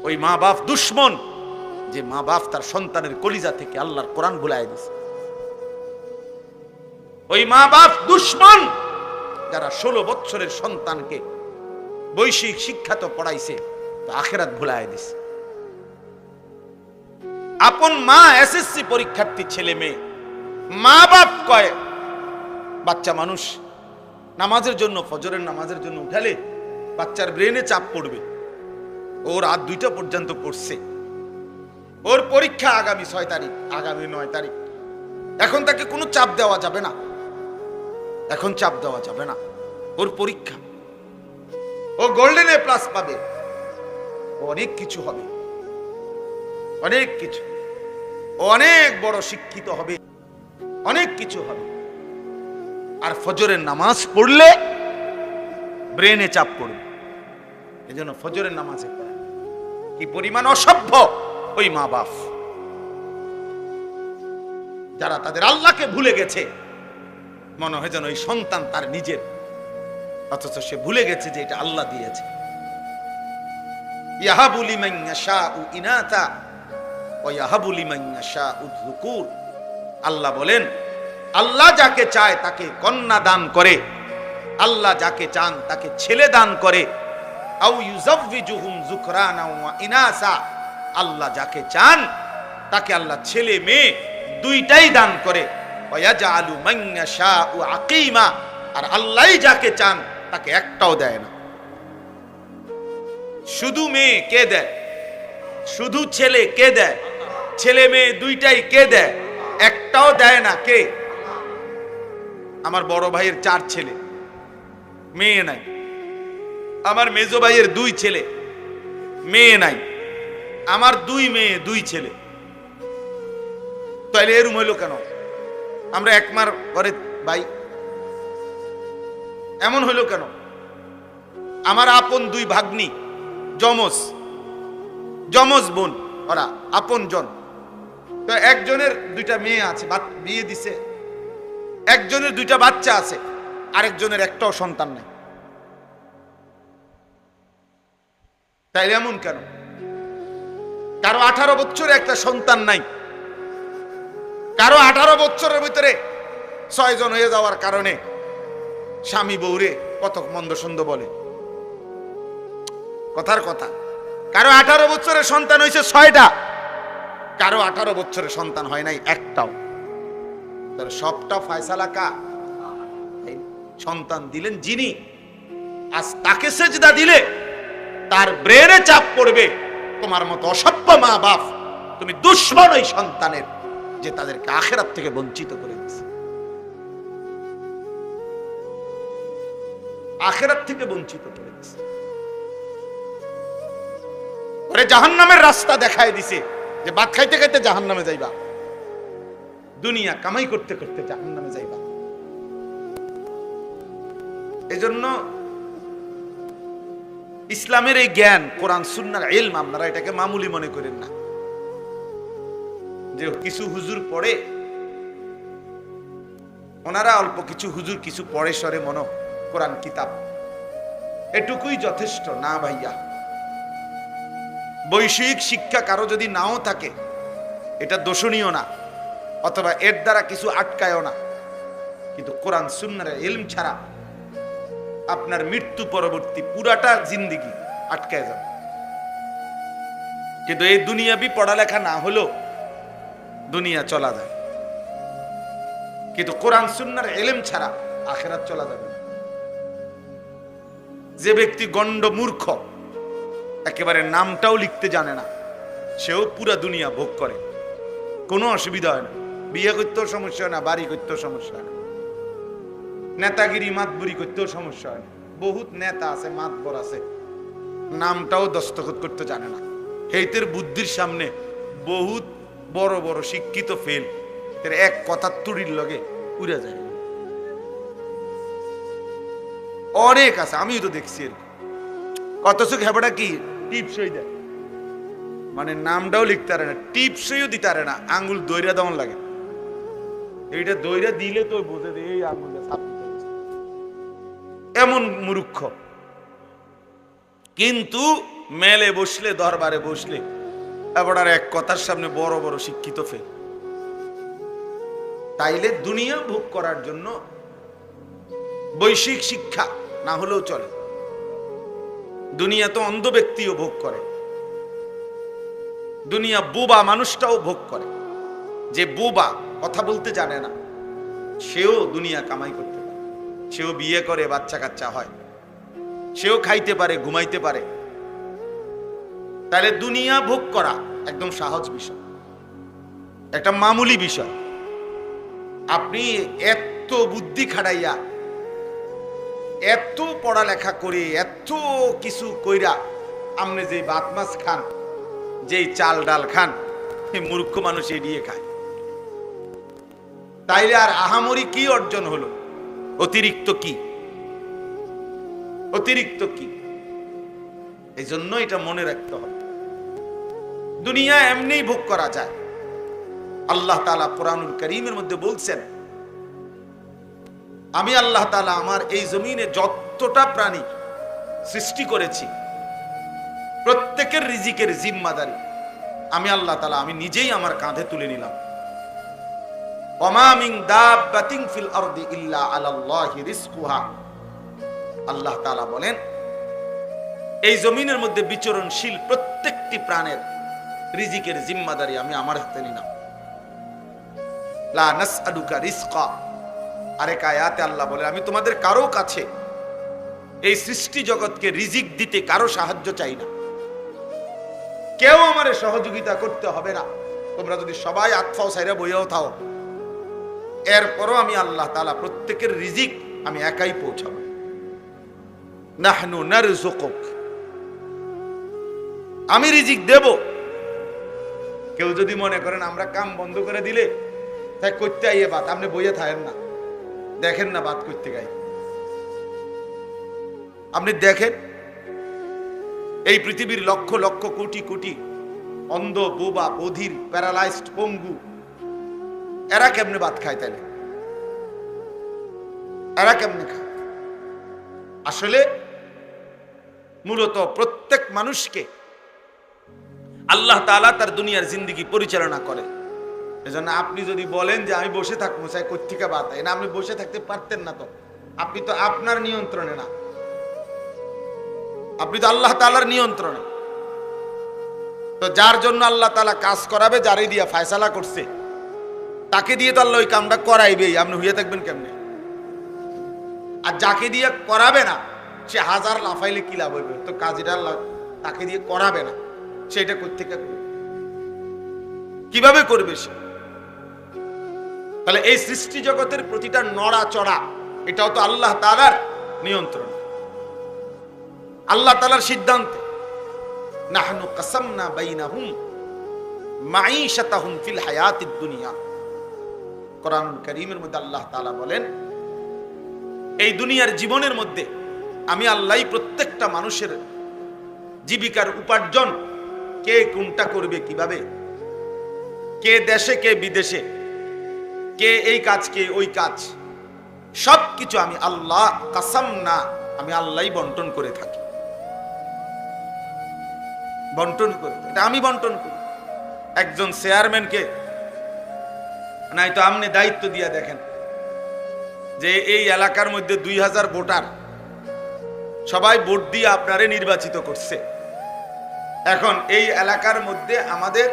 ওই মা বাপ দুশ্মন, যে মা বাপ তার সন্তানের কলিজা থেকে আল্লাহর কোরআন ভুলায় দিছে। ওই মা বাপ দুশ্মন যারা 16 বছরের সন্তানকে বৈষয়িক শিক্ষা তো পড়াইছে, তো আখিরাত ভুলায় দিছে। আপন মা এসএসসি পরীক্ষার্থী ছেলে মেয়ে, মা বাপ কয় বাচ্চা মানুষ নামাজের জন্য, ফজরের নামাজের জন্য উঠালে বাচ্চার ব্রেনে চাপ পড়বে। ওর রাত 2টা পর্যন্ত পড়ছে, ওর পরীক্ষা আগামী 6 তারিখ, আগামী 9 তারিখ। এখন তাকে কোনো চাপ দেওয়া যাবে না, এখন চাপ দেওয়া যাবে না। ওর পরীক্ষা, ও গোল্ডেন A+ পাবে, অনেক কিছু হবে, অনেক কিছু, অনেক বড় শিক্ষিত হবে, অনেক কিছু হবে। আর ফজরের নামাজ পড়লে ব্রেনে চাপ পড়বে। এজন্য ফজরের নামাজে পড়ে। কি পরিমাণ অসভ্য ওই মা বাপ, যারা তাদের আল্লাহকে ভুলে গেছে। মনে হয় যেন ওই সন্তান তার নিজের, অথচ সে ভুলে গেছে যে এটা আল্লাহ দিয়েছে। ইয়াহাবু লিমান ইয়াশাউ ইনাতা ওয়া ইয়াহাবু লিমান ইয়াশাউ যুকুর। আল্লাহ বলেন, আল্লাহ যাকে চায় তাকে কন্যা দান করে, আল্লাহ যাকে চান তাকে ছেলে দান করে। আও ইউযাওয়িজুহুম যুকরানা ওয়া ইনাসা। আল্লাহ যাকে চান তাকে আল্লাহ ছেলে মেয়ে দুইটাই দান করে। ওয়া ইয়াজআলু মান ইয়াশাউ আকীমা। আর আল্লাহই যাকে চান তাকে একটাও দেয় না। শুধু মেয়ে কে দেয়? শুধু ছেলে কে দেয়? ছেলে মেয়ে দুইটাই কে দেয়? একটাও দেয় না। কে? আমার বড় ভাইয়ের 4 ছেলে, মেয়ে নাই। আমার মেজো ভাইয়ের 2 ছেলে, মেয়ে নাই। আমার 2 মেয়ে 2 ছেলে। তাইলে এরকম হইল কেন? আমরা এক মার ঘরে ভাই, এমন হইল কেন? আমার আপন 2 ভাগ্নি, যমজ বোন, ওরা আপন জন। তো একজনের 2টা মেয়ে আছে, বিয়ে দিছে। একজনের 2টা বাচ্চা আছে, আরেকজনের একটাও সন্তান নাই। তাইলে এমন কেন? কারো 18 বছরে একটা সন্তান নাই, কারো 18 বছরের ভিতরে 6 জন হয়ে যাওয়ার কারণে স্বামী বউরে কত মন্দ সন্দ বলে। কথার কথা, কারো 18 বছরের সন্তান হয়েছে 6টা, কারো 18 বছরের সন্তান হয় নাই একটাও। তার সবটা ফয়সালা কা? সন্তান দিলেন যিনি, আজ তাকে সেজদা দিলে তার ব্রেনে চাপ পড়বে। তোমার মতো অসভ্য মা বাপ, তুমি দুশ্মন ওই সন্তানের, যে তাদেরকে আখিরাত থেকে বঞ্চিত করে দিয়েছে। আখিরাত থেকে বঞ্চিত করে দিয়েছে। ওরে জাহান্নামের রাস্তা দেখায় দিছে, যে ভাত খাইতে খাইতে জাহান্নামে যাইবা, দুনিয়া কামাই করতে করতে জাহান্নামে যাইবা। এজন্য ইসলামের এই জ্ঞান, কোরআন সুন্নাহর ইলম, আপনারা এটাকে মামুলি মনে করেন না। যে কিছু হুজুর পড়ে, ওনারা অল্প কিছু হুজুর কিছু পড়ে সরে মনো কোরআন কিতাব, এটুকুই যথেষ্ট না ভাইয়া। বৈষয়িক শিক্ষা কারো যদি নাও থাকে, এটা দোষণীয় না, অথবা এর দ্বারা কিছু আটকায়ও না। কিন্তু কোরআন সুন্নাহর ইলম ছাড়া আপনার মৃত্যু পরবর্তী পুরাটা জিন্দেগি আটকায় যাবে। কিন্তু এই দুনিয়াবি পড়ালেখা না হলেও দুনিয়া চলা যায়, কিন্তু কোরআন সুন্নাহর ইলম ছাড়া আখিরাত চলা যাবে না। যে ব্যক্তি গণ্ড মূর্খ, একেবারে নামটাও লিখতে জানে না, সেও পুরা দুনিয়া ভোগ করে, কোনো অসুবিধা হয় না। বিয়ে করতেও সমস্যা হয় না, বাড়ি করতেও সমস্যা হয় না, নেতাগিরি মাতবুরি করতেও সমস্যা হয় না। বহুত নেতা আছে, মাতবর আছে, নামটাও দস্তখত করতে জানে না। হেইতের বুদ্ধির সামনে বহুত বড় বড় শিক্ষিত ফেল, এক কথা তুড়ির লগে উড়ে যায়। অনেক আছে, আমিও তো দেখছি এরকম। কত হেবাটা কি টিপসই দেয়, মানে নামটাও লিখতে পারে না, টিপসইও দিতে পারে না, আঙ্গুল দইরা দেওয়ান লাগে। এইটা দইরা দিলে তো বোঝে যে এই আঙ্গুলটা ছাপ দিতে হচ্ছে। এমন মূর্খ। কিন্তু মেলে বসলে, দরবারে বসলে এবার আর এক কথার সামনে বড় বড় শিক্ষিত ফেল। তাইলে দুনিয়া ভোগ করার জন্য বৈশ্বিক শিক্ষা না হলেও চলে। দুনিয়া তো অন্ধ ব্যক্তিও ভোগ করে, দুনিয়া বুবা মানুষটাও ভোগ করে। যে বুবা, কথা বলতে জানে না, সেও দুনিয়া কামাই করতে পারে, সেও বিয়ে করে, বাচ্চা কাচ্চা হয়, সেও খাইতে পারে, ঘুমাইতে পারে। তাহলে দুনিয়া ভোগ করা একদম সহজ বিষয়, একটা মামুলি বিষয়। আপনি এত বুদ্ধি খাটাইয়া, এত পড়ালেখা করে, এত কিছু কইরা আপনি যে ভাত মাছ খান, যেই চাল ডাল খান, মূর্খ মানুষ এড়িয়ে খায়। তাইলে আর আহামরি কি অর্জন হলো? অতিরিক্ত কি? অতিরিক্ত কি? এই জন্য এটা মনে রাখতে হবে, দুনিয়া এমনিই ভোগ করা যায়। আল্লাহ তাআলা কোরআনুল কারীমের মধ্যে বলছেন, আমি আল্লাহ তাআলা আমার এই জমিনে যতটা প্রাণী সৃষ্টি করেছি প্রত্যেকের রিজিকের জিম্মাদারি আমি আল্লাহ তাআলা আমি নিজেই আমার কাঁধে তুলে নিলাম। ওয়ামা মিন দাব্বাতিন ফিল আরদি ইল্লা আলাল্লাহি রিজকুহা। আল্লাহ তাআলা বলেন, এই জমিনের মধ্যে বিচরণশীল প্রত্যেকটি প্রাণের রিজিকের জিম্মাদারি আমি আমার হাতে নিলাম। লা নাসআলুকা রিজকা। আরেক আয়াতে আল্লাহ বলে, আমি তোমাদের কারো কাছে এই সৃষ্টি জগৎকে রিজিক দিতে কারো সাহায্য চাই না, কেউ আমারে সহযোগিতা করতে হবে না। তোমরা যদি সবাই আতফাও সাইরা বইয়াও থাও, এরপরও আমি আল্লাহ তাআলা প্রত্যেকের রিজিক আমি একাই পৌঁছাবো। নাহনু নারযুকুক, আমি রিজিক দেব। কেউ যদি মনে করেন আমরা কাম বন্ধ করে দিলে তাই করতে আইয়ে বাত, আপনি বইয়ে থাকেন না, দেখেন না বাত করতে গাই। আপনি দেখেন এই পৃথিবীর লক্ষ লক্ষ কোটি কোটি অন্ধ, বোবা, বধির, প্যারালাইজড, পঙ্গু, এরা কেমনে ভাত খায়? তাইলে এরা কেমনে খায়? আসলে মূলত প্রত্যেক মানুষকে আল্লাহ তাআলা তার দুনিয়ার জিন্দেগি পরিচালনা করে। এজন্য আপনি যদি বলেন যে আমি বসে থাকবো, চাই কোত্থেকে বাত হয় না, আপনি বসে থাকতে পারতেন না। তো আপনি তো আপনার নিয়ন্ত্রণে না, আপনি তো আল্লাহ তাআলার নিয়ন্ত্রণে। তো যার জন্য আল্লাহ তাআলা কাজ করাবে, যারই দিয়া ফয়সালা করছে, তাকে দিয়ে তো আল্লাহ ওই কামটা করাইবেই। আপনি হইয়া থাকবেন কেমনে? আর যাকে দিয়ে করাবে না, সে হাজার লাফাইলে কি লাভ হইবে? তো কাজীটা আল্লাহ তাকে দিয়ে করাবে না, সেটা কোত্থেকে করবে, কিভাবে করবে সে? তাহলে এই সৃষ্টি জগতের প্রতিটা নড়াচড়া এটাও তো আল্লাহ তাআলার নিয়ন্ত্রণ, আল্লাহ তাআলার সিদ্ধান্ত। নাহনু কাসামনা বাইনাহুম মাঈশাতাহুম ফিল হায়াতিদ দুনিয়া। কোরআনুল কারীমের মধ্যে আল্লাহ তাআলা বলেন, এই দুনিয়ার জীবনের মধ্যে আমি আল্লাহই প্রত্যেকটা মানুষের জীবিকার উপার্জন কে কোনটা করবে, কিভাবে, কে দেশে কে বিদেশে, কে এই কাজ কে ওই কাজ, সবকিছু আমি আল্লাহ কাসামনা, আমি আল্লাহই বন্টন করে থাকি। বন্টন করে, এটা আমি বন্টন করি। একজন চেয়ারম্যানকে নাই তো আপনি দায়িত্ব দিয়া দেখেন যে এই এলাকার মধ্যে 2000 ভোটার সবাই ভোট দিয়ে আপনারে নির্বাচিত করছে। এখন এই এলাকার মধ্যে আমাদের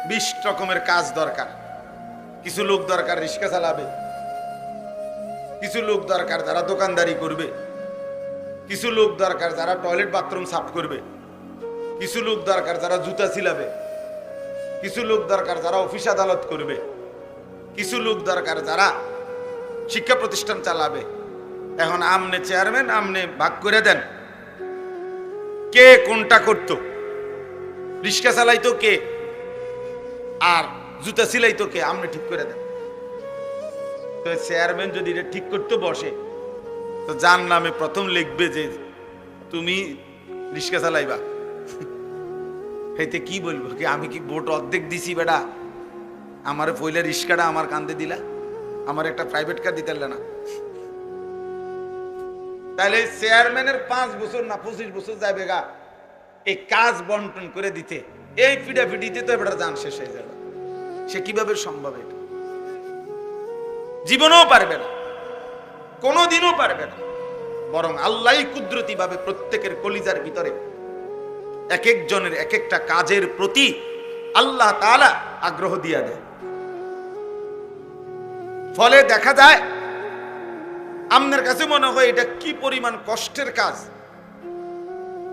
20 রকমের কাজ দরকার। কিছু লোক দরকার রিক্সা চালাবে, কিছু লোক দরকার যারা দোকানদারি করবে, কিছু লোক দরকার যারা টয়লেট বাথরুম সাফ করবে, কিছু লোক দরকার যারা জুতা ছিলাবে, কিছু লোক দরকার যারা অফিস আদালত করবে, কিছু লোক দরকার যারা শিক্ষা প্রতিষ্ঠান চালাবে। এখন আমনে চেয়ারম্যান, আমনে ভাগ করে দেন কে কোনটা করত। রিক্সা চালাইতো কে আর জুতা সিলাইতো কে, আমনে ঠিক করে দেন। তো চেয়ারম্যান যদি এটা ঠিক করতে বসে, তো যার নামে প্রথম লিখবে যে তুমি রিক্সা চালাইবা, হেতে কি বলবো কি আমি কি ভোট অর্ধেক দিছি বেটা, আমার পয়লা রিক্সাটা আমার কান্দে দিলা, আমার একটা প্রাইভেট কার দিতে না। তাহলে চেয়ারম্যানের 5 বছর না 25 বছর যাবে গা, এই কাজ বন্টন করে দিতে, এই ফিডাফিডিতে তো এবার জান শেষ হয়ে যাবে। সে কিভাবে সম্ভব? এটা জীবনেও পারবে না, কোনোদিনও পারবে না। বরং আল্লাহই কুদরতি ভাবে প্রত্যেকের কলিজার ভিতরে এক একজনের এক একটা কাজের প্রতি আল্লাহ তাআলা আগ্রহ দিয়া দেয়। ফলে দেখা যায় আপনার কাছে মনে হয় এটা কি পরিমাণ কষ্টের কাজ,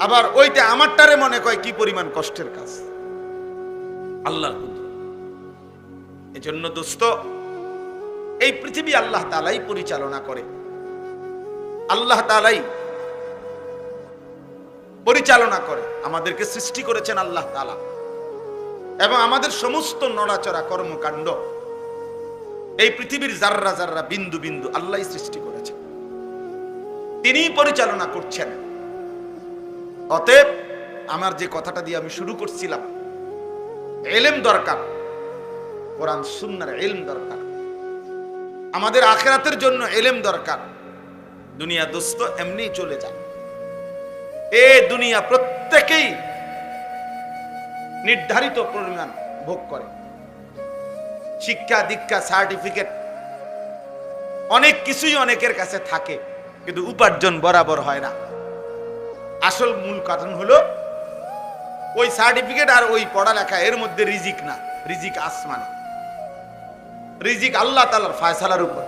আবার ওইটা আমারটারে মনে হয় কি পরিমাণ কষ্টের কাজ। আল্লাহর কুদরত। এজন্য দোস্ত, এই পৃথিবী আল্লাহ তাআলাই পরিচালনা করে, আল্লাহ তাআলাই পরিচালনা করে। আমাদেরকে সৃষ্টি করেছেন আল্লাহ তাআলা, এবং আমাদের সমস্ত নড়াচড়া কর্মকাণ্ড, এই পৃথিবীর জাররা জাররা বিন্দু বিন্দু আল্লাহই সৃষ্টি করেছেন, তিনিই পরিচালনা করছেন। অতএব আমার যে কথাটা দিয়ে আমি শুরু করছিলাম, ইলম দরকার, কোরআন সুন্নাহর ইলম দরকার, আমাদের আখিরাতের জন্য ইলম দরকার। দুনিয়া দোস্ত এমনি চলে যায়, এ দুনিয়া প্রত্যেকেই নির্ধারিত পরিমাণ ভোগ করে। শিক্ষা দীক্ষা সার্টিফিকেট অনেক কিছুই অনেকের কাছে থাকে, কিন্তু উপার্জন বরাবর হয় না। আসল মূল কারণ হলো ওই সার্টিফিকেট আর ওই পড়ালেখা, এর মধ্যে রিজিক না, রিজিক আসমানে, রিজিক আল্লাহ তাআলার ফয়সালার উপর।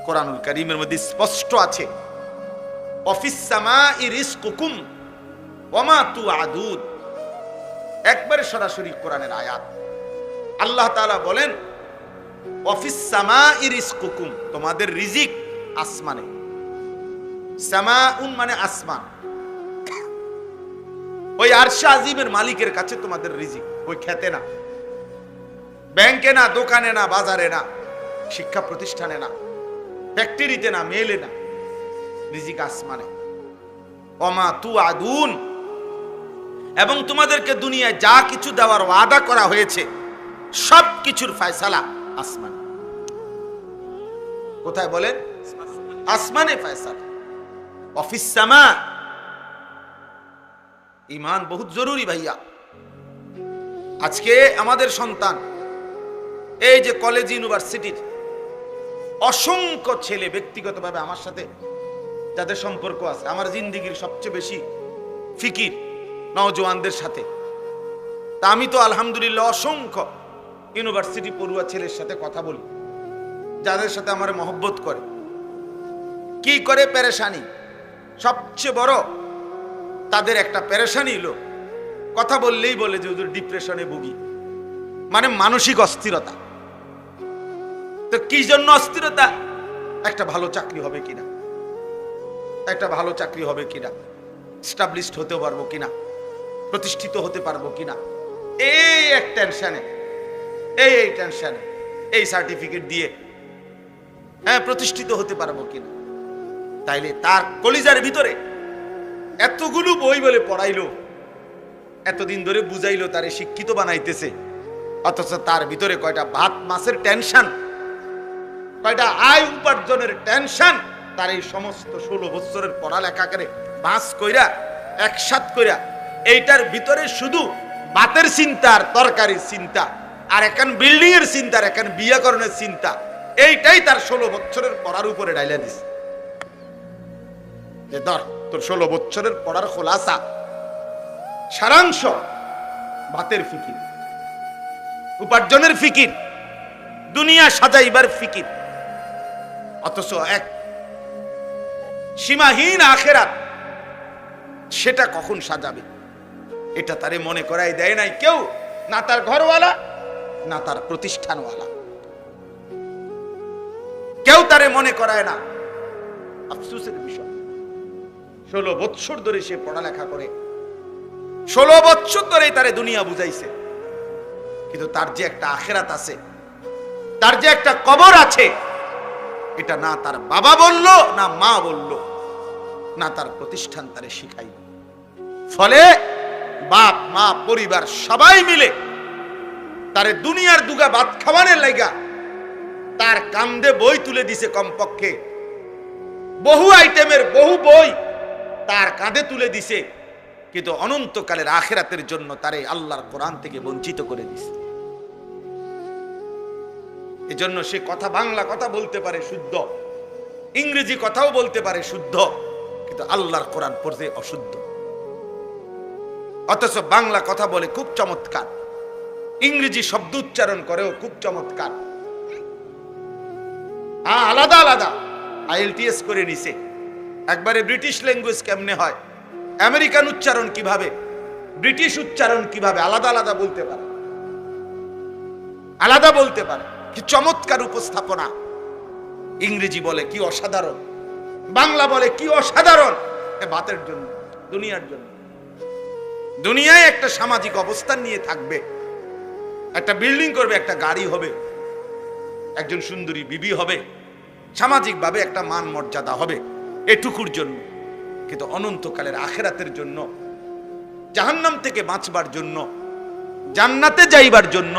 কোরআনুল কারীমের মধ্যে স্পষ্ট আছে, অফিস সামাই রিজকুকুম ওয়া মা তুআদুন। একবারে সরাসরি কোরআনের আয়াত। আল্লাহ তাআলা বলেন, অফিস সামাই রিজকুকুম, তোমাদের রিজিক আসমানে। সামাউন মানে আসমান, ওই আরশে আজিমের মালিকের কাছে তোমাদের রিজিক, ওই খেতে না, ব্যাংকে না, দোকানে না, বাজারে না, শিক্ষা প্রতিষ্ঠানে না, ফ্যাক্টরিতে না, মেলে না, রিজিক আসমানে। ওমা তুআদুন, এবং তোমাদেরকে দুনিয়ায় যা কিছু দেওয়ার ওয়াদা করা হয়েছে সব কিছুর ফয়সালা আসমানে। কোথায় বলেন? আসমানে ফয়সালা। অফিস সামা। ঈমান বহুত জরুরি ভাইয়া। আজকে আমাদের সন্তান এই যে কলেজ ইউনিভার্সিটির অসংখ্য ছেলে, ব্যক্তিগতভাবে আমার সাথে যাদের সম্পর্ক আছে, আমার জিন্দেগির সবচেয়ে বেশি ফিকির নওজওয়ানদের সাথে। তা আমি তো আলহামদুলিল্লাহ অসংখ্য ইউনিভার্সিটি পড়ুয়া ছেলের সাথে কথা বলি, যাদের সাথে আমার মহব্বত করে। কি করে পেরেশানি, সবচেয়ে বড় তাদের একটা পেরেশানি হলো কথা বললেই বলে যে হুজুর ডিপ্রেশনে ভুগি, মানে মানসিক অস্থিরতা। তো কি জন্য অস্থিরতা? একটা ভালো চাকরি হবে কিনা, একটা ভালো চাকরি হবে কিনা, এস্টাবলিশড হতে পারবো কিনা, প্রতিষ্ঠিত হতে পারবো কিনা, এই এক টেনশনে, এই টেনশনে, এই সার্টিফিকেট দিয়ে হ্যাঁ প্রতিষ্ঠিত হতে পারবো কিনা। তাইলে তার কলিজার ভিতরে এতগুলো বই বলে পড়াইলো, এতদিন ধরে বুঝাইলো, তারে শিক্ষিত বানাইতেছে, অথচ তার ভিতরে কয়টা ভাত মাছের টেনশন, কয়টা আয় উপার্জনের টেনশন, তার এই সমস্ত 16 বছরের পড়ালেখা করে বাস কইরা একসাথ কইরা এইটার ভিতরে শুধু ভাতের চিন্তা আর তরকারির চিন্তা, আর এখন বিল্ডিং এর চিন্তা, আর এখন বিয়াকরণের চিন্তা, এইটাই তার 16 বছরের পড়ার উপরে ডাইলা দিছে। যে ধর তোর 16 বছরের পড়ার খোলাসা, সারাংশ ভাতের ফিকির, উপার্জনের ফিকির, দুনিয়া সাজাইবার ফিকির, অথচ এক সীমাহীন আখিরাত সেটা কখন সাজাবে এটা তারে মনে করাই দেয় নাই কেউ, না তার ঘরওয়ালা না তার প্রতিষ্ঠানওয়ালা, কেউ তারে মনে করায় না। আফসোসের বিষয়, 16 বছর ধরে সে পড়ালেখা করে, 16 বছর ধরে তারে দুনিয়া বুঝাইছে, কিন্তু তার যে একটা আখিরাত আছে, তার যে একটা কবর আছে, এটা না তার বাবা বলল, না মা বলল, না তার প্রতিষ্ঠান তারে শিখাইল। ফলে বাপ মা পরিবার সবাই মিলে তারে দুনিয়ার দুগা ভাত খাওয়ানোর লাইগা তার কান্দে বই তুলে দিছে, কমপক্ষে বহু আইটেমের বহু বই তার কাঁধে তুলে দিছে, কিন্তু অনন্তকালের আখিরাতের জন্য তারে আল্লাহর কোরআন থেকে বঞ্চিত করে দিছে। এজন্য সে কথা বাংলা কথা বলতে পারে শুদ্ধ, ইংরেজি কথাও বলতে পারে শুদ্ধ, কিন্তু আল্লাহর কোরআন পড়তে অশুদ্ধ। অথচ বাংলা কথা বলে খুব চমৎকার, ইংরেজি শব্দ উচ্চারণ করেও খুব চমৎকার। আলাদা আলাদা IELTS করে নিছে, একবারে ব্রিটিশ ল্যাঙ্গুয়েজ কেমনে হয়, আমেরিকান উচ্চারণ কিভাবে, ব্রিটিশ উচ্চারণ কিভাবে, আলাদা আলাদা বলতে পারে, আলাদা বলতে পারে। কি চমৎকার উপস্থাপনা! ইংরেজি বলে কি অসাধারণ, বাংলা বলে কি অসাধারণ। বাতের জন্য, দুনিয়ার জন্য, দুনিয়ায় একটা সামাজিক অবস্থান নিয়ে থাকবে, একটা বিল্ডিং করবে, একটা গাড়ি হবে, একজন সুন্দরী বিবি হবে, সামাজিকভাবে একটা মান মর্যাদা হবে, এটুকুর জন্য। কিন্তু অনন্তকালের আখিরাতের জন্য, জাহান্নাম থেকে বাঁচবার জন্য, জান্নাতে যাইবার জন্য,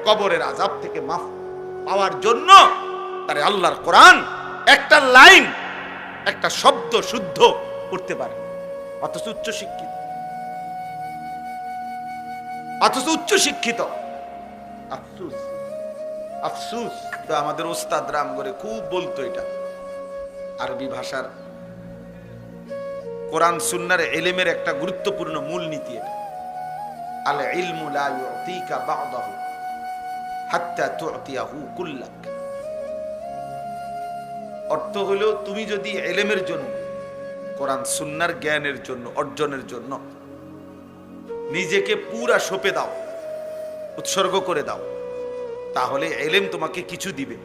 কবরের আযাব থেকে মাফ পাওয়ার জন্য তারে আল্লাহর কোরআন একটা লাইন, একটা শব্দ শুদ্ধ পড়তে পারে। অথচ উচ্চ শিক্ষিত, অথচ উচ্চ শিক্ষিত। আফসোস, আফসোস। তো আমাদের ওস্তাদ রাম করে খুব বলতো এটা, আরবি ভাষার কোরআন সুন্নাহর ইলমের একটা গুরুত্বপূর্ণ মূলনীতি এটা। আল ইলমু লা ইউতিকা বা'দাহু হাত্তা তু'তিয়াহু কুল্লাক। অর্থ হলো, তুমি যদি ইলমের জন্য, কোরআন সুন্নাহর জ্ঞানের জন্য, অর্জনের জন্য নিজেকে পুরা সঁপে দাও, উৎসর্গ করে দাও, তাহলে ইলম তোমাকে কিছু দিবে।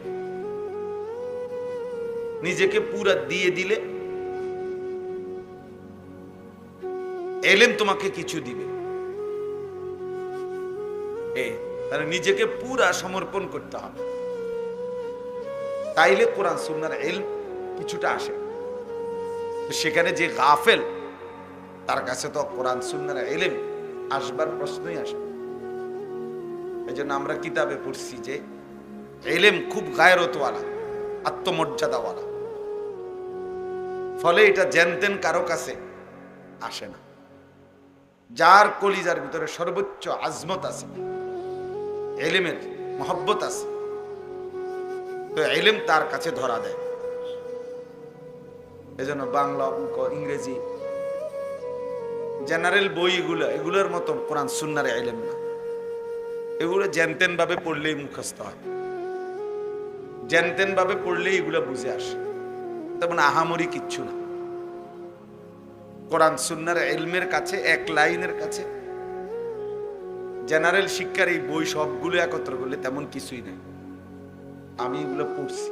নিজেকে পুরা দিয়ে দিলে ইলম তোমাকে কিছু দিবে। তাহলে নিজেকে পুরা সমর্পণ করতে হবে, তাইলে কোরআন সুন্নাহর ইলম কিছুটা আসে। তো সেখানে যে গাফেল, তার কাছে তো কোরআন সুন্নাহর ইলম আসবার প্রশ্নই আসে। এই জন্য আমরা কিতাবে পড়ছি যে ইলম খুব গায়রতওয়ালা, আত্মমর্যাদাওয়ালা, ফলে এটা জেনতেন কারো কাছে আসে না। যার কলিজার ভিতরে সর্বোচ্চ আজমত আছে, ইলমের মহব্বত আছে, তো ইলম তার কাছে ধরা দেয়। এজন্য বাংলা, অঙ্ক, ইংরেজি, জেনারেল বই এগুলোর মতো কোরআন সুন্নাহর ইলম না। এগুলো জেনতেন ভাবে পড়লেই মুখস্থ হয়, জেনতেন ভাবে পড়লেই এগুলো বুঝে আসে, তেমন আহামরি কিচ্ছু না। কোরআন সুন্নাহর ইলমের কাছে, এক লাইনের কাছে জেনারেল শিক্ষার এই বই সবগুলো একত্র করলে তেমন কিছুই নেই। আমি এগুলো পড়ছি,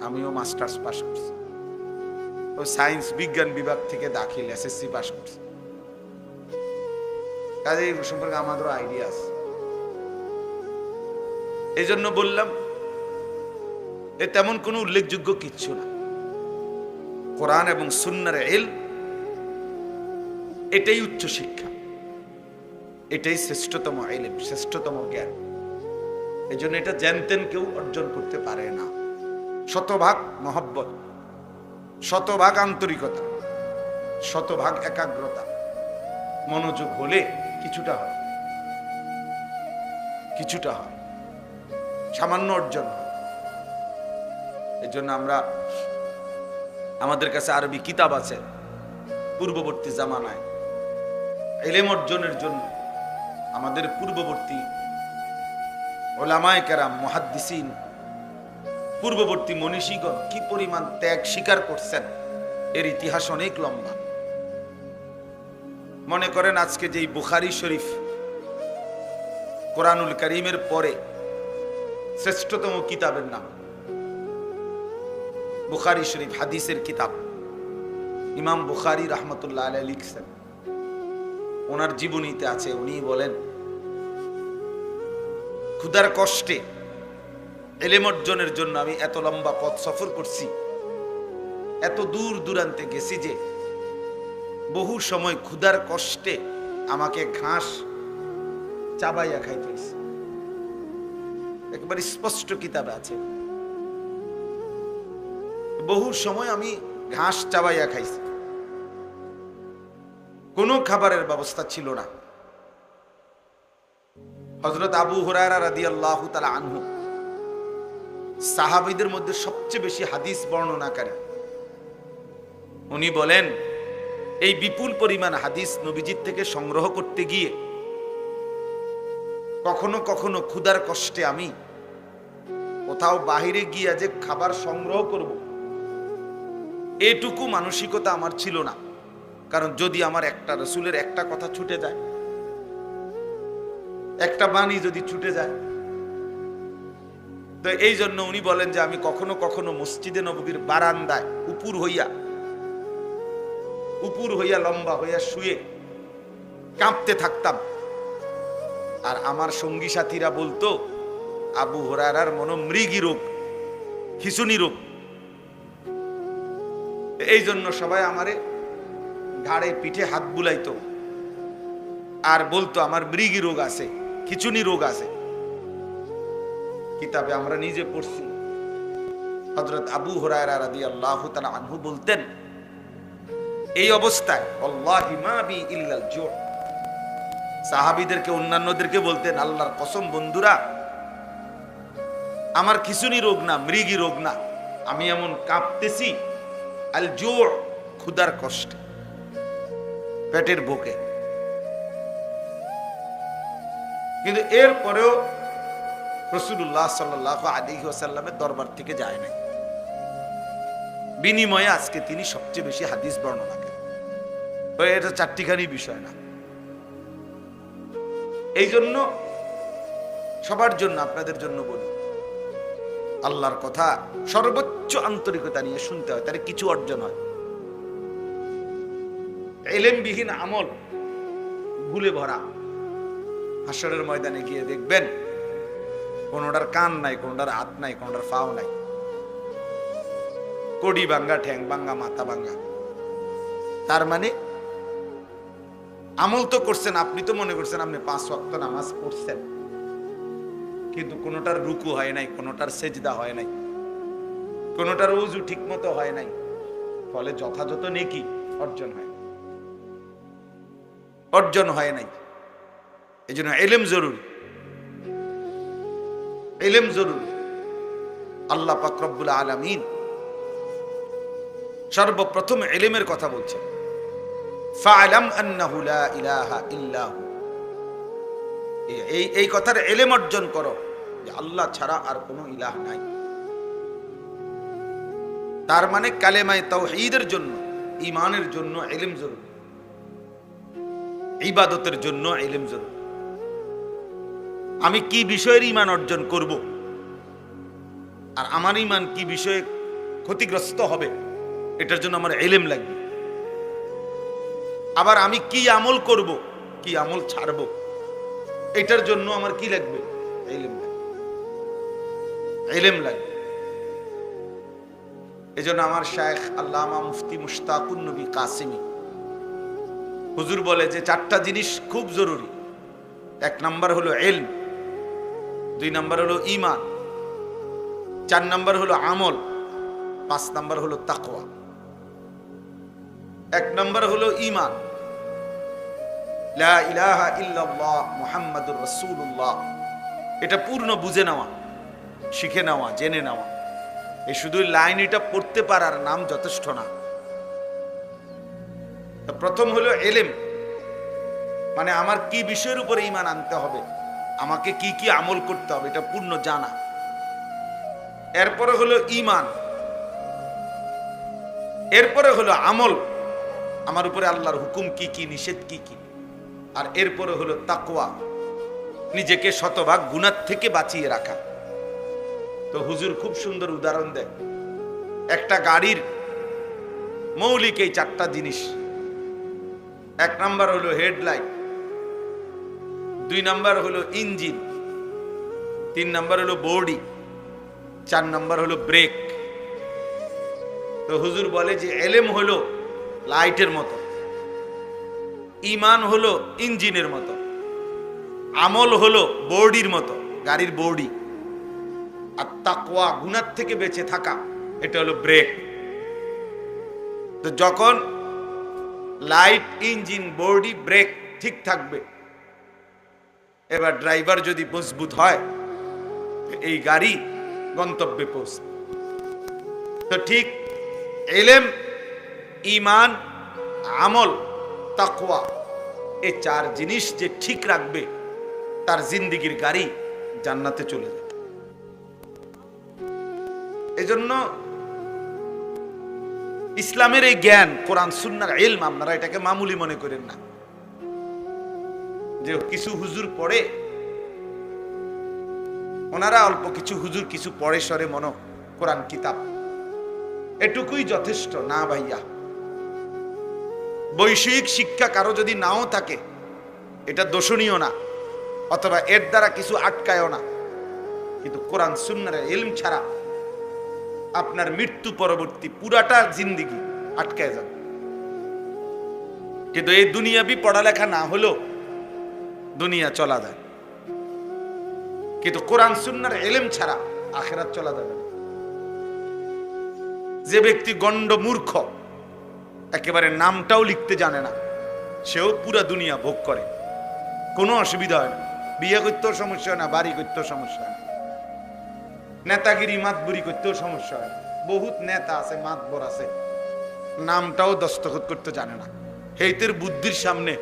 আমিও মাস্টার্স পাস করছি, ও সায়েন্স বিজ্ঞান বিভাগ থেকে দাখিল SSC পাস করছি, কাজে এই সম্পর্কে আমাদেরও আইডিয়া আছে। এই জন্য বললাম, এ তেমন কোনো উল্লেখযোগ্য কিচ্ছু না। কোরআন এবং সুন্নাহর ইলম এটাই উচ্চ শিক্ষা, এটাই শ্রেষ্ঠতম ইলম, শ্রেষ্ঠতম জ্ঞান। এই জন্য এটা জানতেন কেউ অর্জন করতে পারে না। শতভাগ মহব্বত, শতভাগ আন্তরিকতা, শতভাগ একাগ্রতা, মনোযোগ হলে কিছুটা হয়, কিছুটা হয়, সামান্য অর্জন হয়। এই জন্য আমরা, আমাদের কাছে আরবি কিতাব আছে, পূর্ববর্তী জামানায় ইলম অর্জনের জন্য আমাদের পূর্ববর্তী উলামায়ে কেরাম, মুহাদ্দিসিন, পূর্ববর্তী মনীষীগণ কি পরিমাণ ত্যাগ স্বীকার করছেন, এর ইতিহাস অনেক লম্বা। মনে করেন আজকে যেই বুখারী শরীফ কোরআনুল কারীমের পরে শ্রেষ্ঠতম কিতাবের নাম বুখারী শরীফ, হাদিসের কিতাব। ইমাম বুখারী রাহমাতুল্লাহ আলাইহি লিখছেন, ওনার জীবনীতে আছে, উনি বলেন, ক্ষুধার কষ্টে ইলম অর্জনের জন্য আমি এত লম্বা পথ সফর করছি, এত দূর দূরান্তে গেছি যে বহু সময় ক্ষুধার কষ্টে আমাকে ঘাস চাবাইয়া খাইতে হয়েছে। একবার স্পষ্ট কিতাবে আছে, বহু সময় আমি ঘাস চাবাইয়া খাইছি। কোনো খাবারের ব্যবস্থা ছিল না। হযরত আবু হুরায়রা রাদিয়াল্লাহু তাআলা আনহু সাহাবীদের মধ্যে সবচেয়ে বেশি হাদিস বর্ণনাকারী। উনি বলেন, এই বিপুল পরিমাণ হাদিস নবীজির থেকে সংগ্রহ করতে গিয়ে কখনো কখনো ক্ষুধার কষ্টে আমি কোথাও বাহিরে গিয়া যে খাবার সংগ্রহ করব, এটুকু মানসিকতা আমার ছিল না। কারণ যদি আমার একটা রাসূলের একটা কথা ছুটে যায়, একটা বাণী যদি ছুটে যায়, তো এই জন্য উনি বলেন যে আমি কখনো কখনো মসজিদে নববীর বারান্দায় উপর হইয়া লম্বা হইয়া শুয়ে কাঁপতে থাকতাম। আর আমার সঙ্গী সাথীরা বলতো, আবু হুরায়রার মনো মৃগী রোগ, খিঁচুনি রোগ। এই জন্য সবাই আমারে ঘাড়ে পিঠে হাত বুলাইতো আর বলতো আমার মৃগী রোগ আছে, খিঁচুনি রোগ আছে। কিতাবে আমরা নিজে পড়ছি, হযরত আবু হুরায়রা রাদিয়াল্লাহু তাআলা আনহু বলতেন, এই অবস্থায় আল্লাহি মা বি ইল্লাল জু', সাহাবীদেরকে অন্যান্যদেরকে বলতেন, আল্লাহর কসম বন্ধুরা, আমার খিঁচুনি রোগ না, মৃগী রোগ না, আমি এমন কাঁপতেছি আল জু', ক্ষুধার কষ্টে, পেটের ভোকে। কিন্তু এরপরেও রাসূলুল্লাহ সাল্লাল্লাহু আলাইহি ওয়াসাল্লামের দরবার থেকে যায় নাই। বিনিময়ে আজকে তিনি সবচেয়ে বেশি হাদিস বর্ণনা করেন। তো এটা চারটিখানি বিষয় না। এই জন্য সবার জন্য, আপনাদের জন্য বলি, আল্লাহর কথা সর্বোচ্চ আন্তরিকতা নিয়ে শুনতে হয়, তার কিছু অর্জন হয়। ইলমবিহীন আমল ভুলে ভরা। হাসরের ময়দানে গিয়ে দেখবেন কোনটার কান নাই, কোনটার হাত নাই, কোনটার পাও নাই, কোডি ভাঙ্গা, ঠ্যাং ভাঙ্গা, মাথা ভাঙ্গা। তার মানে আমল তো করছেন, আপনি তো মনে করছেন আপনি 5 ওয়াক্ত নামাজ পড়ছেন, কিন্তু কোনটার রুকু হয় নাই, কোনটার সেজদা হয় নাই, কোনটার ওযু ঠিক মতো হয় নাই, ফলে যথাযথ নেকি অর্জন হয় নাই। এই জন্য ইলম জরুরি, ইলম জরুরি। আল্লাহ পাক রব্বুল আলামিন সর্বপ্রথম ইলমের কথা বলছেন, ফা'লাম আন্নাহু লা ইলাহা ইল্লাহু, এই কথার ইলম অর্জন করো যে আল্লাহ ছাড়া আর কোনো ইলাহ নাই। তার মানে কালেমায়ে তাওহীদের জন্য, ঈমানের জন্য ইলম জরুরি, ইবাদতের জন্য ইলম জরুরি। আমি কি বিষয়ের ঈমান অর্জন করব আর আমার ঈমান কি বিষয়ে ক্ষতিগ্রস্ত হবে, এটার জন্য আমার ইলম লাগবে। আবার আমি কি আমল করব, কি আমল ছাড়ব, এটার জন্য আমার কি লাগবে, ইলম লাগবে, ইলম লাগবে। এজন্য আমার শায়েখ আল্লামা মুফতি মুশতাকুন নবী কাসিমি হুজুর বলে যে 4টা জিনিস খুব জরুরি। 1 নাম্বার হলো ইলম, 2 নাম্বার হলো ঈমান, 4 নাম্বার হলো আমল, 5 নাম্বার হলো তাকওয়া। 1 নাম্বার হলো ঈমান, লা ইলাহা ইল্লাল্লাহ মুহাম্মাদুর রাসূলুল্লাহ, এটা পূর্ণ বুঝে নেওয়া, শিখে নেওয়া, জেনে নেওয়া। এই শুধু লাইন এটা পড়তে পারার নাম যথেষ্ট না। প্রথম হলো ইলম, মানে আমার কি বিষয়ের উপরে ঈমান আনতে হবে, আমাকে কি কি আমল করতে হবে, এটা পূর্ণ জানা। এরপরে হলো ঈমান, এরপরে হলো আমল, আমার উপরে আল্লাহর হুকুম কি কি, নিষেধ কি কি। আর এরপরে হলো তাকওয়া, নিজেকে শতভাগ গুনাহ থেকে বাঁচিয়ে রাখা। তো হুজুর খুব সুন্দর উদাহরণ দেয়, একটা গাড়ির মৌলিক এই 4টা জিনিস। 1 নাম্বার হলো হেডলাইট, 2 নাম্বার হলো ইঞ্জিন, 3 নাম্বার হলো বডি, 4 নাম্বার হলো ব্রেক। তো হুজুর বলে যে ইলম হলো লাইটের মতো, ঈমান হলো ইঞ্জিনের মতো, আমল হলো বডির মতো, গাড়ির বডি, আর তাকওয়া গুনাহ থেকে বেঁচে থাকা, এটা হলো ব্রেক। তো যখন লাইট, ইঞ্জিন, বডি, ব্রেক ঠিক থাকবে। এবার ড্রাইভার যদি মজবুত হয় এই গাড়ি গন্তব্যে পৌঁছবে। তো ঠিক ইলম, ঈমান, আমল, তাকওয়া, এই চার জিনিস যে ঠিক রাখবে তার জিন্দেগির গাড়ি জান্নাতে চলে যাবে। এজন্য ইসলামের এই জ্ঞান, কোরআন সুন্নাহর ইলম, আপনারা এটাকে মামুলি মনে করেন না যে কিছু হুজুর পড়ে, ওনারা অল্প কিছু হুজুর কিছু পড়ে সরে মনো কোরআন কিতাব, এটুকুই যথেষ্ট না ভাইয়া। বৈষয়িক শিক্ষা কারো যদি নাও থাকে এটা দোষণীয় না, অথবা এর দ্বারা কিছু আটকায়ও না, কিন্তু কোরআন সুন্নাহর ইলম ছাড়া আপনার মৃত্যু পরবর্তী পুরাটা জিন্দেগি আটকায় যাবে। কিন্তু এই দুনিয়াবি পড়ালেখা না হলেও দুনিয়া চলা যায়, কিন্তু কোরআন সুন্নাহর ইলম ছাড়া আখিরাত চলা যাবে না। যে ব্যক্তি গণ্ড মূর্খ, একেবারে নামটাও লিখতে জানে না, সেও পুরা দুনিয়া ভোগ করে, কোনো অসুবিধা হয় না। বিয়ে করতেও সমস্যা হয় না, বাড়ি করতেও সমস্যা হয় না, নেতাগিরি মাতবুরি করতেও সমস্যা হয় না। বহুত নেতা আছে, মাতবর আছে, নামটাও দস্তখত করতে জানে না। হেইতের বুদ্ধির সামনে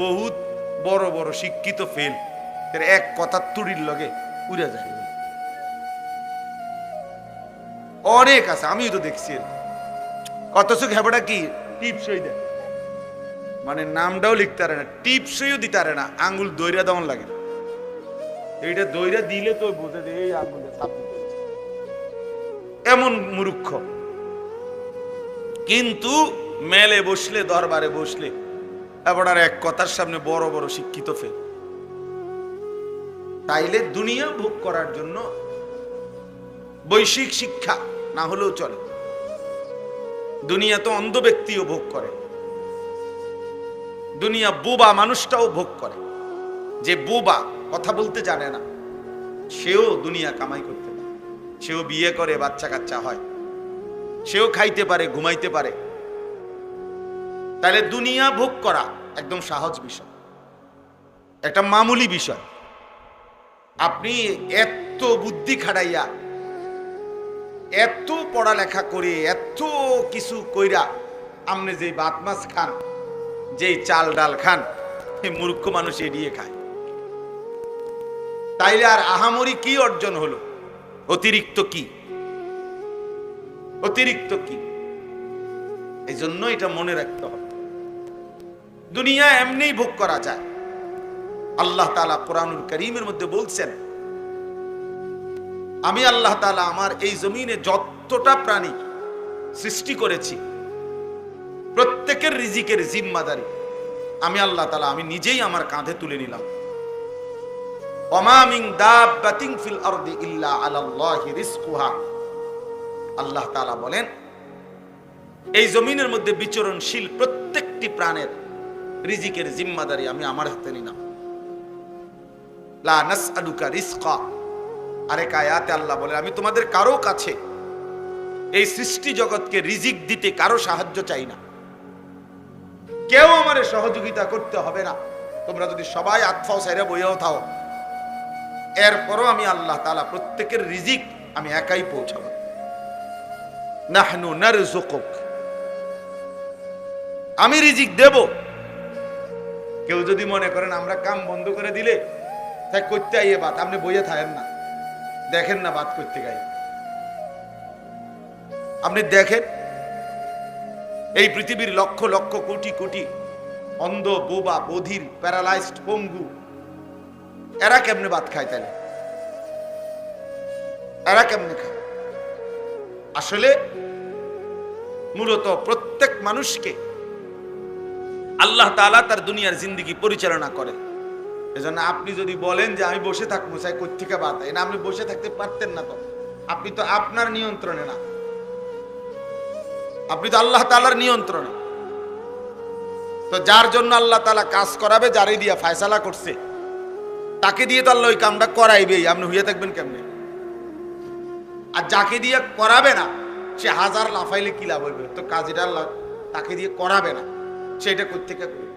বহুত বড় বড় শিক্ষিত ফেল, এর এক কথার তুড়ির লগে উড়ে যায়। অনেক আছে, আমিও তো দেখছি। অথচ ঘেবড়া কি টিপসই দেয়, মানে নামটাও লিখতে পারে না, টিপসইও দিতে পারে না, আঙ্গুল দইরা দেওয়ান লাগে। এইটা দইরা দিলে তো বোঝে যে এই আঙ্গুলে ছাপ দিতে হয়েছে। এমন মূর্খ। কিন্তু মেলে বসলে, দরবারে বসলে এবার এক কথার সামনে বড় বড় শিক্ষিত ফেল। তাইলে দুনিয়া ভোগ করার জন্য বৈশ্বিক শিক্ষা না হলেও চলে। দুনিয়া তো অন্ধ ব্যক্তিও ভোগ করে, দুনিয়া বোবা মানুষটাও ভোগ করে। যে বোবা, কথা বলতে জানে না, সেও দুনিয়া কামাই করতে পারে, সেও বিয়ে করে, বাচ্চা কাচ্চা হয়, সেও খাইতে পারে, ঘুমাইতে পারে। তাহলে দুনিয়া ভোগ করা একদম সহজ বিষয়, একটা মামুলি বিষয়। আপনি এত বুদ্ধি খাটাইয়া, এত পড়ালেখা করে, এত কিছু কইরা আপনি যে ভাত মাছ খান, যে চাল ডাল খান, এই মূর্খ মানুষ এড়িয়ে খায়। তাইলে আর আহামরি কি অর্জন হলো? অতিরিক্ত কি? অতিরিক্ত কি? এই জন্য এটা মনে রাখতে হবে, দুনিয়া এমনিই ভোগ করা যায়। আল্লাহ তাআলা কোরআনুল কারীমের মধ্যে বলছেন, আমি আল্লাহ তাআলা আমার এই জমিনে যতটা প্রাণী সৃষ্টি করেছি প্রত্যেকের রিজিকের জিম্মাদারি আমি আল্লাহ তাআলা আমি নিজেই আমার কাঁধে তুলে নিলাম। ওমা মিন দাব্বাতিন ফিল আরদি ইল্লা আলাল্লাহি রিজকুহা। আল্লাহ তাআলা বলেন, এই জমিনের মধ্যে বিচরণশীল প্রত্যেকটি প্রাণের রিজিকের জিম্মাদারি আমি আমার হাতে নিলাম। লা নাসআলুকা রিজকা। আরেক আয়াতে আল্লাহ বলেন, আমি তোমাদের কারো কাছে এই সৃষ্টি জগৎকে রিজিক দিতে কারো সাহায্য চাই না, কেউ আমারে সহযোগিতা করতে হবে না। তোমরা যদি সবাই আতফাও সাইরা বইয়াও থাও, এরপরও আমি আল্লাহ তাআলা প্রত্যেকের রিজিক আমি একাই পৌঁছাবো। নাহনু নারযুকুক, আমি রিজিক দেব। কেউ যদি মনে করেন আমরা কাম বন্ধ করে দিলে তাই করতে আইয়ে বাত, আপনি বইয়ে থাকেন না, দেখেন না বাত করতে গাই। আপনি দেখেন এই পৃথিবীর লক্ষ লক্ষ কোটি কোটি অন্ধ, বোবা, বধির, প্যারালাইজড, পঙ্গু, এরা কেমনে ভাত খায়? তাহলে এরা কেমনে খায়? আসলে মূলত প্রত্যেক মানুষকে আল্লাহ তাআলা তার দুনিয়ার জিন্দেগি পরিচালনা করে। এজন্য আপনি যদি বলেন যে আমি বসে থাকবো, চাই কোত্থেকে বাত, না আপনি বসে থাকতে পারতেন না। তো আপনি তো আপনার নিয়ন্ত্রণে না, আপনি তো আল্লাহ তাআলার নিয়ন্ত্রণে। তো যার জন্য আল্লাহ তাআলা কাজ করাবে, যারে দিয়া ফায়সালা করছে, তাকে দিয়ে তো আল্লাহ ওই কামটা করাইবেই। আপনি হইয়া থাকবেন কেমনে? আর যাকে দিয়ে করাবে না, সে হাজার লাফাইলে কি লাভ হইবে? তো কাজটা আল্লাহ তাকে দিয়ে করাবে না, সে এটা কোত্থেকে করবে,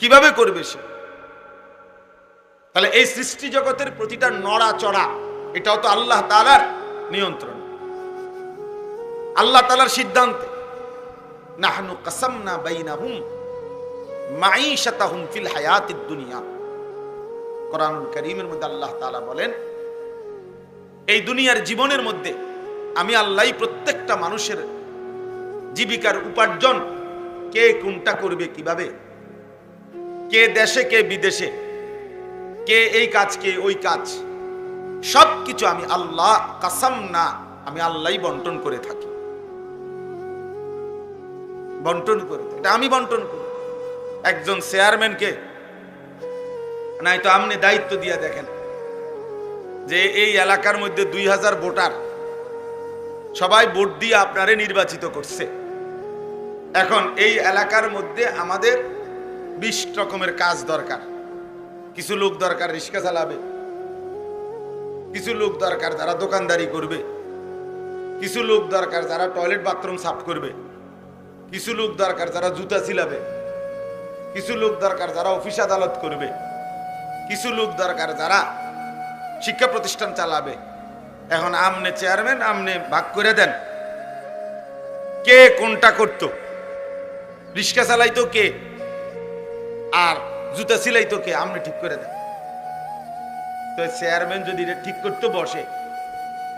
কিভাবে করবে সে? তাহলে এই সৃষ্টি জগতের প্রতিটা নড়াচড়া এটাও তো আল্লাহ তাআলার নিয়ন্ত্রণ, আল্লাহ তাআলার সিদ্ধান্তে। নাহনু কাসামনা বাইনাহুম মাঈশাতাহুম ফিল হায়াতিদ দুনিয়া। কোরআনুল কারীমের মধ্যে আল্লাহ তাআলা বলেন, এই দুনিয়ার জীবনের মধ্যে আমি আল্লাহই প্রত্যেকটা মানুষের জীবিকার উপার্জন কে কোনটা করবে, কিভাবে, কে দেশে কে বিদেশে, কে এই কাজ কে ওই কাজ, সবকিছু আমি আল্লাহ কাসাম না, আমি আল্লাহই বন্টন করে থাকি, বন্টন করে, এটা আমি বন্টন করি। একজন চেয়ারম্যানকে নাই তো আপনি দায়িত্ব দিয়া দেখেন যে এই এলাকার মধ্যে 2000 ভোটার সবাই ভোট দিয়ে আপনারে নির্বাচিত করছে। এখন এই এলাকার মধ্যে আমাদের 20 রকমের কাজ দরকার। কিছু লোক দরকার রিক্সা চালাবে, কিছু লোক দরকার যারা দোকানদারি করবে, কিছু লোক দরকার যারা টয়লেট বাথরুম সাফ করবে, কিছু লোক দরকার যারা জুতা ছিলাবে, কিছু লোক দরকার যারা অফিস আদালত করবে, কিছু লোক দরকার যারা শিক্ষা প্রতিষ্ঠান চালাবে। এখন আমনে চেয়ারম্যান, আমনে ভাগ করে দেন কে কোনটা করতো। রিক্সা চালাইতো কে আর জুতা সিলাইতো কে, আমনে ঠিক করে দেন। তো চেয়ারম্যান যদি এটা ঠিক করতে বসে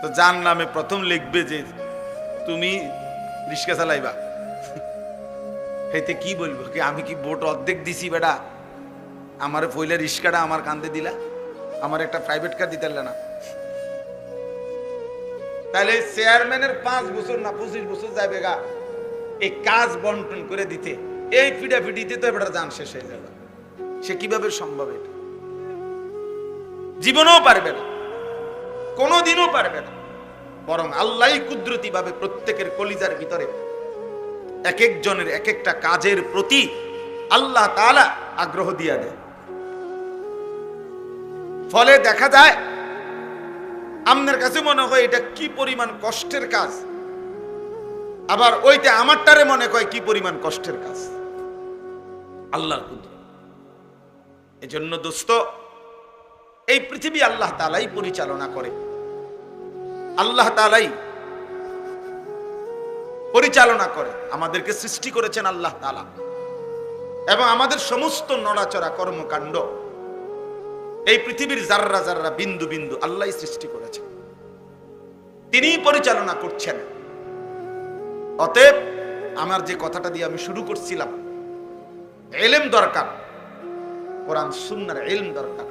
তো যার নামে প্রথম লিখবে যে তুমি রিক্সা চালাইবা, এতে কি বলবো কি আমি কি ভোট অর্ধেক দিছি বেটা, আমার পয়লা রিক্সাটা আমার কান্দে দিলা, আমার একটা প্রাইভেট কার দিতে না। তাহলে চেয়ারম্যানের 5 বছর না 25 বছর যাবে গা এই কাজ বন্টন করে দিতে, এই ফিডাফিডিতে তো এবার জান শেষ হয়ে যাবে। সে কিভাবে সম্ভব? এটা জীবনেও পারবে না, কোনোদিনও পারবে না। বরং আল্লাহই কুদরতি ভাবে প্রত্যেকের কলিজার ভিতরে এক একজনের এক একটা কাজের প্রতি আল্লাহ তাআলা আগ্রহ দিয়া দেয়। ফলে দেখা যায় আপনার কাছে মনে হয় এটা কি পরিমাণ কষ্টের কাজ, আবার ওইটা আমারটারে মনে হয় কি পরিমাণ কষ্টের কাজ। আল্লাহর কুদরত। এজন্য দোস্ত, এই পৃথিবী আল্লাহ তাআলাই পরিচালনা করে, আল্লাহ তাআলাই পরিচালনা করে। আমাদেরকে সৃষ্টি করেছেন আল্লাহ তাআলা, এবং আমাদের সমস্ত নড়াচড়া কর্মকাণ্ড এই পৃথিবীর জাররা জাররা বিন্দু বিন্দু আল্লাহই সৃষ্টি করেছেন, তিনিই পরিচালনা করছেন। অতএব আমার যে কথাটা দিয়ে আমি শুরু করছিলাম, ইলম দরকার, কোরআন সুন্নাহর ইলম দরকার,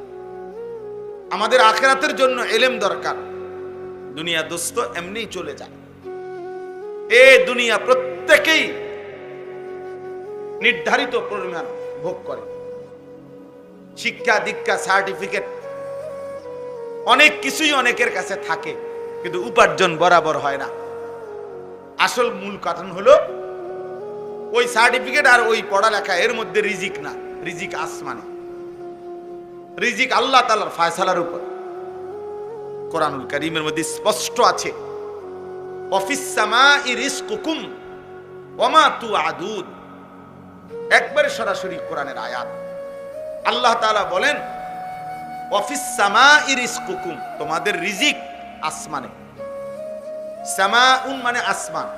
আমাদের আখিরাতের জন্য ইলম দরকার। দুনিয়া দোস্ত এমনিই চলে যায়, এই দুনিয়া প্রত্যেকেই নির্ধারিত পরিমাণ ভোগ করে। শিক্ষা দীক্ষা সার্টিফিকেট অনেক কিছুই অনেকের কাছে থাকে, কিন্তু উপার্জন বরাবর হয় না। আসল মূল কারণ হলো ওই সার্টিফিকেট আর ওই পড়ালেখা, এর মধ্যে রিজিক না, রিজিক আসমানে, রিজিক আল্লাহ তাআলার ফয়সালার উপর। কোরআনুল কারীমের মধ্যে স্পষ্ট আছে, ওয়াফিস সামাই রিজকুকুম ওয়া মা তুআদুন। একবারে সরাসরি কোরআনের আয়াত। আল্লাহ তাআলা বলেন ওয়াফিস সামাই রিজকুকুম, তোমাদের রিজিক আসমানে। সামাউন মানে আসমান,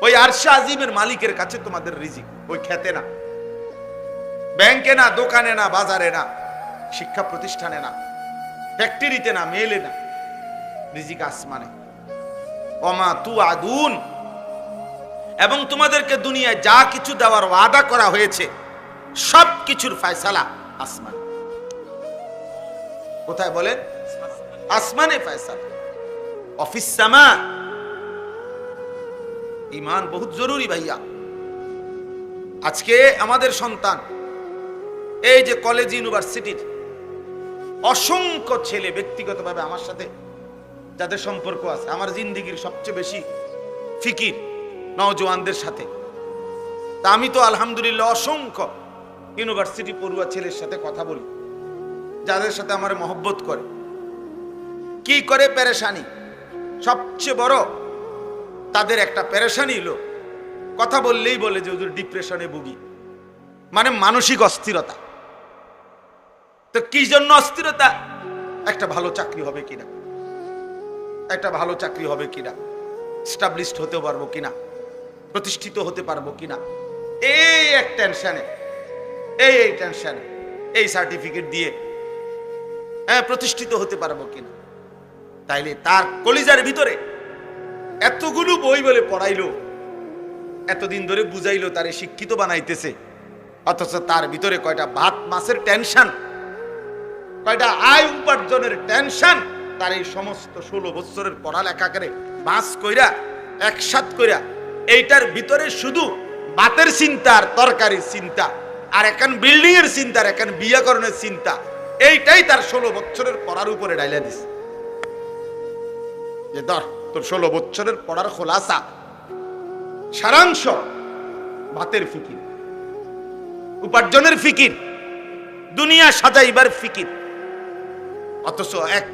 ওই আরশে আজিমের মালিকের কাছে তোমাদের রিজিক, ওই খেতে না, ব্যাংকে না, দোকানে না, বাজারে না, শিক্ষা প্রতিষ্ঠানে না, ফ্যাক্টরিতে না, মেলে না, রিজিক আসমানে। ওমা তুআদুন, এবং তোমাদেরকে দুনিয়ায় যা কিছু দেওয়ার ওয়াদা করা হয়েছে সব কিছুর ফয়সালা আসমানে। কোথায় বলেন? আসমানে ফয়সালা। অফিস সামা। ঈমান বহুত জরুরি ভাইয়া। আজকে আমাদের সন্তান এই যে কলেজ ইউনিভার্সিটির অসংখ্য ছেলে, ব্যক্তিগতভাবে আমার সাথে যাদের সম্পর্ক আছে, আমার জিন্দেগির সবচেয়ে বেশি ফিকির নওজওয়ানদের সাথে। তা আমি তো আলহামদুলিল্লাহ অসংখ্য ইউনিভার্সিটি পড়ুয়া ছেলের সাথে কথা বলি, যাদের সাথে আমার মহব্বত করে। কি করে পেরেশানি, সবচেয়ে বড় তাদের একটা পেরেশানি হলো কথা বললেই বলে যে হুজুর ডিপ্রেশনে ভুগি, মানে মানসিক অস্থিরতা। তো কি জন্য অস্থিরতা? একটা ভালো চাকরি হবে কিনা, একটা ভালো চাকরি হবে কিনা, স্টাবলিশড হতে পারবো কিনা, প্রতিষ্ঠিত হতে পারবো কিনা, এই এক টেনশনে, এই টেনশনে, এই সার্টিফিকেট দিয়ে প্রতিষ্ঠিত হতে পারবো কিনা। তাইলে তার কলিজার ভিতরে এতগুলো বই বলে পড়াইলো, এতদিন ধরে বুঝাইলো, তারে শিক্ষিত বানাইতেছে, অথচ তার ভিতরে কয়টা ভাত মাছের টেনশন, কয়টা আয় উপার্জনের টেনশন। তার এই সমস্ত 16 বছরের পড়ালেখা করে বাস কইরা একসাথ কইরা এইটার ভিতরে শুধু ভাতের চিন্তা আর তরকারির চিন্তা, আর এখন বিল্ডিং এর চিন্তা, আর এখন বিয়াকরণের চিন্তা, এইটাই তার 16 বছরের পড়ার উপরে ডাইলা দিছে। যে ধর তোর 16 বছরের পড়ার খোলাসা, সারাংশ ভাতের ফিকির, উপার্জনের ফিকির, দুনিয়া সাজাইবার ফিকির। অথচ এক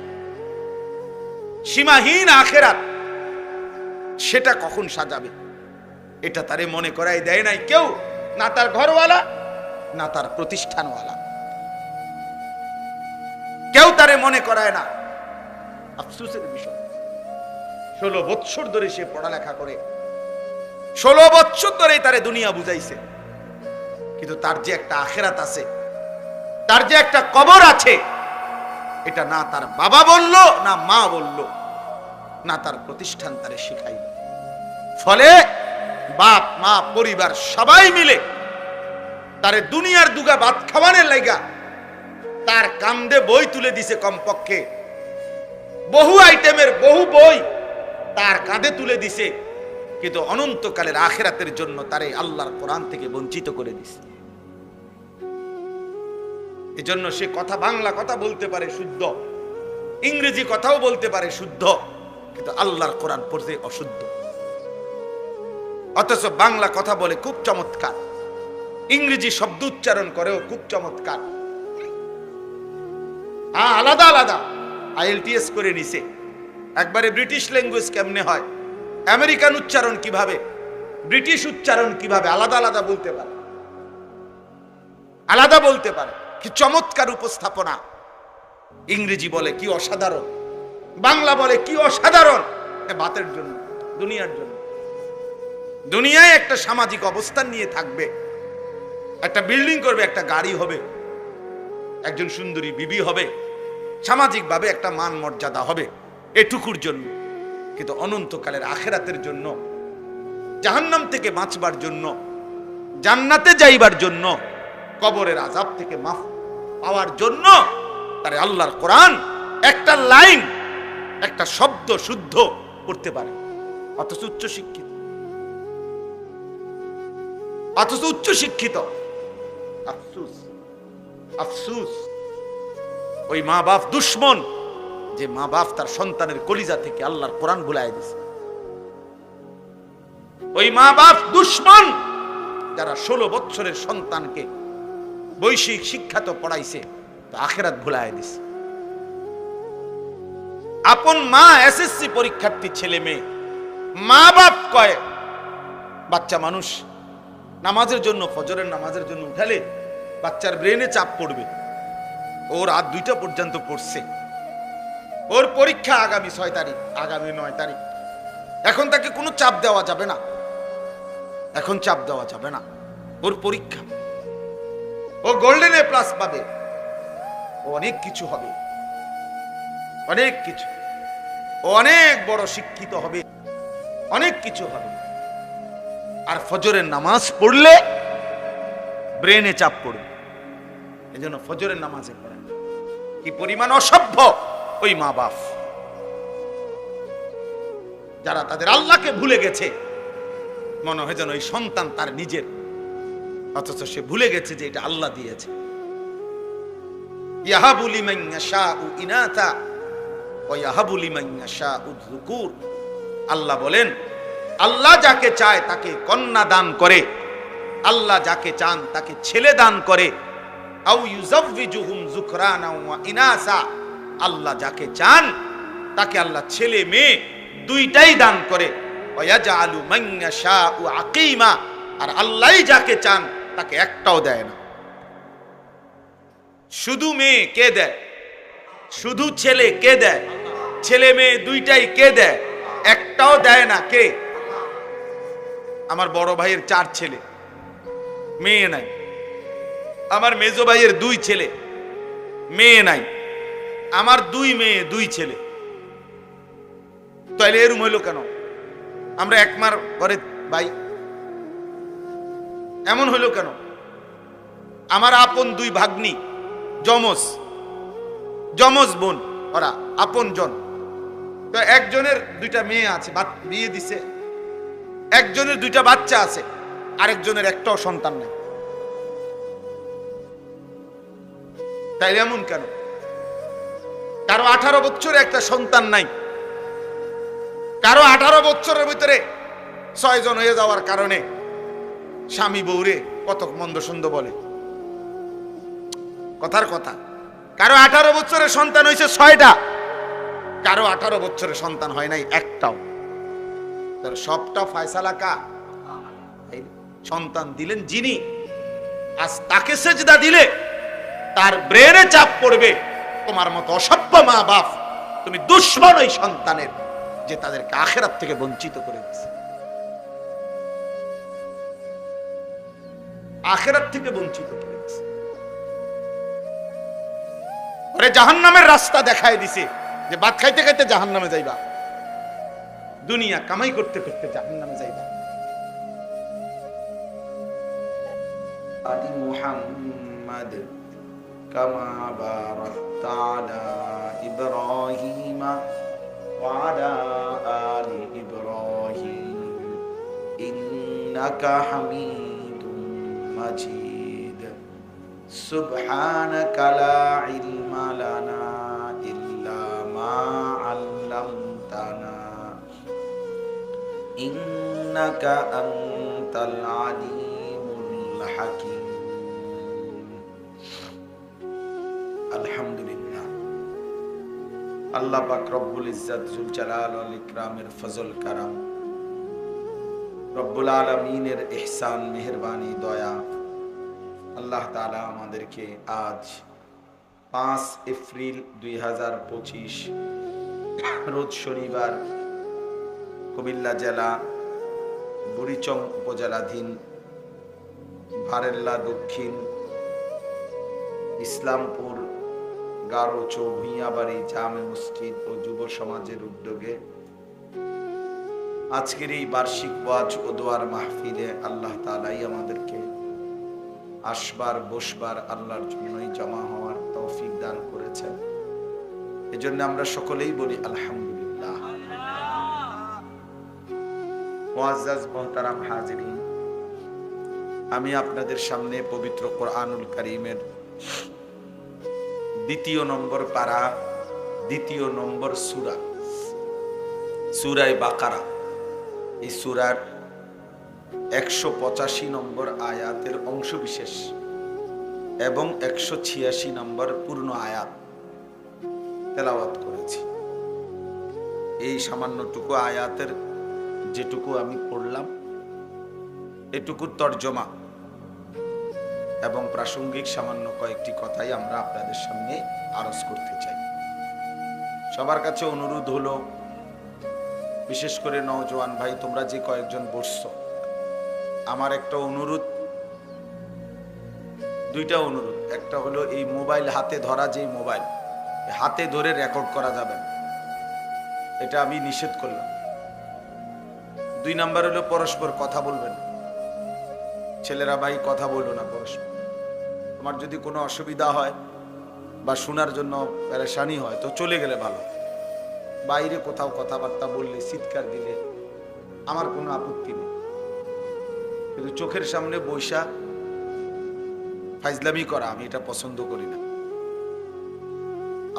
সীমাহীন আখেরাত, সেটা কখন সাজাবে এটা তারে মনে করাই দেয় নাই কেউ, না তার ঘরওয়ালা, না তার প্রতিষ্ঠানওয়ালা, কেউ তারে মনে করায় না। আফসোসের বিষয়, 16 বছর ধরে সে পড়ালেখা করে, 16 বছর ধরে তারে দুনিয়া বুঝাইছে, কিন্তু তার যে একটা আখেরাত আছে, তার যে একটা কবর আছে, এটা না তার বাবা বলল, না মা বলল, না তার প্রতিষ্ঠান তারে শিখাইল। ফলে বাপ মা পরিবার সবাই মিলে তারে দুনিয়ার দুগা ভাত খাওয়ানোর লাইগা তার কান্দে বই তুলে দিছে, কমপক্ষে বহু আইটেমের বহু বই তার কাঁধে তুলে দিছে, কিন্তু অনন্তকালের আখেরাতের জন্য তারে আল্লাহর কোরআন থেকে বঞ্চিত করে দিছে। এজন্য সে কথা, বাংলা কথা বলতে পারে শুদ্ধ, ইংরেজি কথাও বলতে পারে শুদ্ধ, কিন্তু আল্লাহর কোরআন পড়তে অশুদ্ধ। অথচ বাংলা কথা বলে খুব চমৎকার, ইংরেজি শব্দ উচ্চারণ করেও খুব চমৎকার। আলাদা আলাদা IELTS করে নিছে, একবারে ব্রিটিশ ল্যাঙ্গুয়েজ কেমনে হয়, আমেরিকান উচ্চারণ কিভাবে, ব্রিটিশ উচ্চারণ কিভাবে, আলাদা আলাদা বলতে পারে, আলাদা বলতে পারে। কি চমৎকার উপস্থাপনা! ইংরেজি বলে কি অসাধারণ, বাংলা বলে কি অসাধারণ। ভাতের জন্য, দুনিয়ার জন্য, দুনিয়ায় একটা সামাজিক অবস্থান নিয়ে থাকবে, একটা বিল্ডিং করবে, একটা গাড়ি হবে, একজন সুন্দরী বিবি হবে, সামাজিকভাবে একটা মান মর্যাদা হবে, এটুকুর জন্য। কিন্তু অনন্তকালের আখেরাতের জন্য, জাহান্নাম থেকে বাঁচবার জন্য, জান্নাতে যাইবার জন্য, কবরের আযাব থেকে মাফ পাওয়ার জন্য তারে আল্লাহর কোরআন একটা লাইন, একটা শব্দ শুদ্ধ করতে পারে। অথচ উচ্চ শিক্ষিত, অথচ উচ্চ শিক্ষিত। আফসোস, আফসোস ওই মা বাপ দুশ্মন, যে মা বাপ তার সন্তানের কলিজা থেকে আল্লাহর কোরআন ভুলাই দিছে। ওই মা বাপ দুশ্মন যারা 16 বছরের সন্তানকে বৈষয়িক শিক্ষা তো পড়াইছে, তো আখেরাত ভুলাই দিছে। আপন মা SSC পরীক্ষার্থী ছেলে মেয়ে, মা বাপ কয় বাচ্চা মানুষ নামাজের জন্য, ফজরের নামাজের জন্য উঠালে বাচ্চার ব্রেনে চাপ পড়বে। ওর রাত 2টা পর্যন্ত পড়ছে, ওর পরীক্ষা আগামী 6 তারিখ, আগামী 9 তারিখ। এখন তাকে কোনো চাপ দেওয়া যাবে না, এখন চাপ দেওয়া যাবে না। ওর পরীক্ষা, ও গোল্ডেন A+ পাবে, ও অনেক কিছু হবে, অনেক কিছু, ও অনেক বড় শিক্ষিত হবে, অনেক কিছু হবে। আর ফজরের নামাজ পড়লে ব্রেনে চাপ পড়বে। এজন্য ফজরের নামাজে পড়েন। কি পরিমাণ অসভ্য ওই মা বাপ, যারা তাদের আল্লাহকে ভুলে গেছে। মনে হয় যেন ওই সন্তান তার নিজের, অথচ সে ভুলে গেছে যে এটা আল্লাহ দিয়েছে। ইয়াহাবু লিমান ইয়াশাউ ইনাতা ওয়া ইয়াহাবু লিমান ইয়াশাউ যুকুর। আল্লাহ বলেন, আল্লাহ যাকে চায় তাকে কন্যা দান করে, আল্লাহ যাকে চান তাকে ছেলে দান করে। আও ইউযাওয়িজুহুম যুকরানা ওয়া ইনাসা। আল্লাহ যাকে চান তাকে আল্লাহ ছেলে মেয়ে দুইটাই দান করে। ওয়ায়াজআলু মান ইয়াশাউ আকিমা, আর আল্লাহই যাকে চান তাকে একটাও দেয় না। শুধু মেয়ে কে দেয়? শুধু ছেলে কে দেয়? ছেলে মেয়ে দুইটাই কে দেয়? একটাও দেয় না। কে? আমার বড় ভাইয়ের 4 ছেলে, মেয়ে নাই। আমার মেজো ভাইয়ের 2 ছেলে, মেয়ে নাই। আমার 2 মেয়ে 2 ছেলে। তাইলে এরকম হইল কেন? আমরা একমার ঘরে ভাই, এমন হইল কেন? আমার আপন 2 ভাগ্নি, যমজ বোন, ওরা আপন জন। তো একজনের 2টা মেয়ে আছে, বিয়ে দিছে। একজনের 2টা বাচ্চা আছে, আরেকজনের একটাও সন্তান নেই। তাইলে এমন কেন? কারো 18 বছরে একটা সন্তান নাই, কারো 18 বছরের ভিতরে 6 জন হয়ে যাওয়ার কারণে স্বামী বউরে কত মন্দ সন্দ বলে। কথার কথা, কারো 18 বছরের সন্তান হয়েছে 6টা, কারো 18 বছরের সন্তান হয় নাই একটাও। তার সবটা ফয়সালা কা? সন্তান দিলেন যিনি, আজ তাকে সেজদা দিলে তার ব্রেনে চাপ পড়বে। তোমার মতো অসভ্য মা বাপ, তুমি দুশ্মন ওই সন্তানের, যে তাদেরকে আখিরাত থেকে বঞ্চিত করে দিয়েছে। আখিরাত থেকে বঞ্চিত করে দিয়েছে। ওরে জাহান্নামের রাস্তা দেখায় দিছে, যে ভাত খাইতে খাইতে জাহান্নামে যাইবা, দুনিয়া কামাই করতে করতে জাহান্নামে যাইবা। আদি মুহাম্মাদ কামা বারাকতা আলা ইব্রাহিম ওয়া আলা আলি ইব্রাহিম ইন্নাকা হামিদুম মাজিদ। সুবহানাকা লা ইলমা লানা ইল্লা মা আল্লামতানা ইন্নাকা আনতাল আলিমুল হাকিম। আলহামদুলিল্লাহ, আল্লাহ পাক রব্বুল ইজ্জত জুল জালাল ওয়াল ইকরামের ফজল কারাম, রব্বুল আলামিনের ইহসান, মেহেরবানি, দয়া, আল্লাহ তাআলা আমাদেরকে আজ 5 এপ্রিল 2025 রোজ শনিবার কুমিল্লা জেলা বুড়িচং উপজেলাধীন ভারেল্লা দক্ষিণ ইসলামপুর গারো চৌভিয়াবাড়ি জামে মসজিদ ও যুব সমাজের উদ্যোগে আজকের এই বার্ষিক ওয়াজ ও দোয়ার মাহফিলে আল্লাহ তাআলাই আমাদেরকে আসবার বসবার আল্লাহর জন্যই জমা হওয়ার তৌফিক দান করেছেন। এজন্য আমরা সকলেই বলি আলহামদুলিল্লাহ। মুআজ্জাজ মুহতারাম হাজিরিন, আমি আপনাদের সামনে পবিত্র কোরআনুল কারীমের 2 নম্বর পারা, 2 নম্বর সূরা, সূরা বাকারা, এই সূরার 185 নম্বর আয়াতের অংশ বিশেষ এবং 186 নম্বর পূর্ণ আয়াত তেলাওয়াত করেছি। এই সামান্যটুকু আয়াতের যেটুকু আমি পড়লাম, এটুকুর তর্জমা এবং প্রাসঙ্গিক সামান্য কয়েকটি কথাই আমরা আপনাদের সামনে আরজ করতে চাই। সবার কাছে অনুরোধ হলো, বিশেষ করে নওজোয়ান ভাই, তোমরা যে কয়েকজন বসছো, আমার একটা অনুরোধ, 2টা অনুরোধ। একটা হলো এই মোবাইল হাতে ধরা, যে মোবাইল হাতে ধরে রেকর্ড করা যাবে না, এটা আমি নিষেধ করলাম। 2 নাম্বার হলো পরস্পর কথা বলবেন। ছেলেরা ভাই কথা বললো না পরস্পর। তোমার যদি কোনো অসুবিধা হয় বা শোনার জন্য পেরেশানি হয় তো চলে গেলে ভালো। বাইরে কোথাও কথাবার্তা বললে, চিৎকার দিলে আমার কোনো আপত্তি নেই, কিন্তু চোখের সামনে বৈশা ফাইজলামি করা আমি এটা পছন্দ করি না।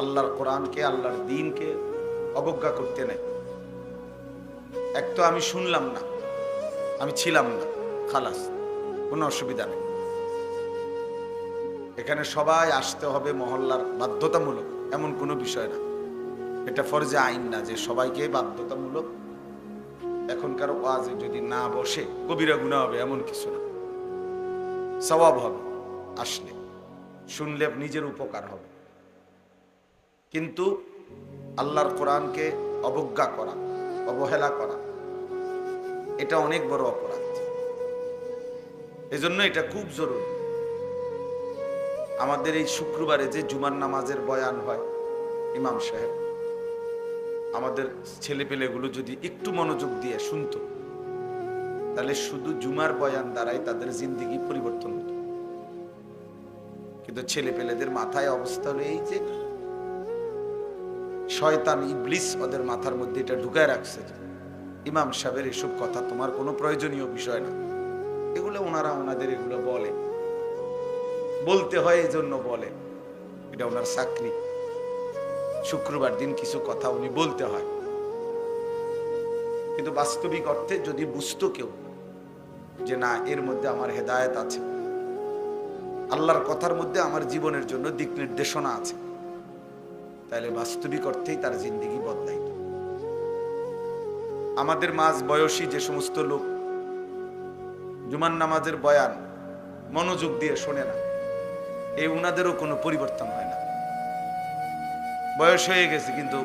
আল্লাহর কোরআনকে, আল্লাহর দ্বীনকে অবজ্ঞা করতে নেই। এক তো আমি শুনলাম না, আমি ছিলাম না, খালাস, কোনো অসুবিধা নেই। এখানে সবাই আসতে হবে মহল্লার, বাধ্যতামূলক এমন কোনো বিষয় না। এটা ফরজে আইন না যে সবাইকে বাধ্যতামূলক এখনকার ওয়াজে যদি না বসে কবিরা গুনাহ হবে এমন কিছু না, সওয়াব হবে, আসলে শুনলে নিজের উপকার হবে। কিন্তু আল্লাহর কোরআনকে অবজ্ঞা করা, অবহেলা করা, এটা অনেক বড় অপরাধ। এজন্য এটা খুব জরুরি। আমাদের এই শুক্রবারে যে জুমার নামাজের বয়ান হয়, ইমাম সাহেব আমাদের ছেলেপেলেগুলো যদি একটু মনোযোগ দিয়ে শুনতো, তাহলে শুধু জুমার বয়ান দ্বারাই তাদের জিন্দেগি পরিবর্তন হতো। কিন্তু ছেলেপেলেদের মাথায় অবস্থা হলো এই যে শয়তান ইবলিস ওদের মাথার মধ্যে এটা ঢুকায় রাখছে, ইমাম সাহেবের এসব কথা তোমার কোনো প্রয়োজনীয় বিষয় না। এগুলো ওনারা ওনাদের এগুলো বলে, বলতে হয় এই জন্য বলে, এটা ওনার চাকরি। শুক্রবার দিন কিছু কথা উনি বলতে হয়। কিন্তু বাস্তবিক অর্থে যদি বুঝতো কেউ যে না, এর মধ্যে আমার হেদায়েত আছে, আল্লাহর কথার মধ্যে আমার জীবনের জন্য দিক নির্দেশনা আছে, তাহলে বাস্তবিক অর্থেই তার জিন্দেগি বদলাইত। আমাদের মাঝ বয়সী যে সমস্ত লোক জুমার নামাজের বয়ান মনোযোগ দিয়ে শোনে না, এই উনাদেরও কোনো পরিবর্তন হয় না। বয়স হয়ে গেছে, কিন্তু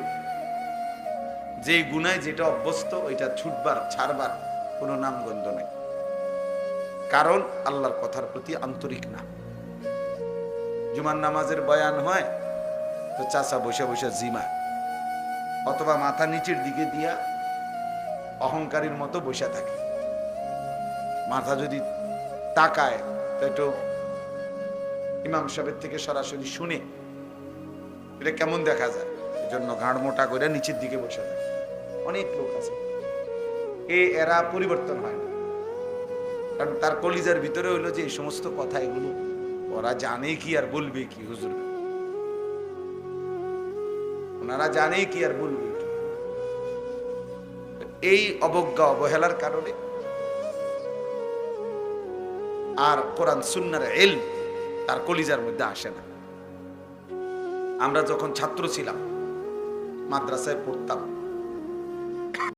যে গুনায় যেটা অভ্যস্ত ওইটা ছুটবার ছাড়বার কোনো নামগন্ধ নেই, কারণ আল্লাহর কথার প্রতি আন্তরিক না। জুমার নামাজের বয়ান হয় তো চাচা বসে বসে জিমা, অথবা মাথা নিচের দিকে দিয়া অহংকারীর মতো বসে থাকে। মাথা যদি তাকায় তো একটু ইমাম সাহেবের থেকে সরাসরি শুনে এটা কেমন দেখা যায়, এজন্য ঘাড় মোটা করে নিচের দিকে বসে থাকে। অনেক লোক আছে, এরা পরিবর্তন হয় না, কারণ তার কলিজার ভিতরে হইলো যে এই সমস্ত কথা এগুলো ওরা জানে কি আর বলবে কি, হুজুর ওনারা জানে কি আর বলবে। এই অবজ্ঞা অবহেলার কারণে আর কোরআন সুন্নাহর ইলম তার কলিজার মধ্যে আসে না। আমরা যখন ছাত্র ছিলাম, মাদ্রাসায় পড়তাম,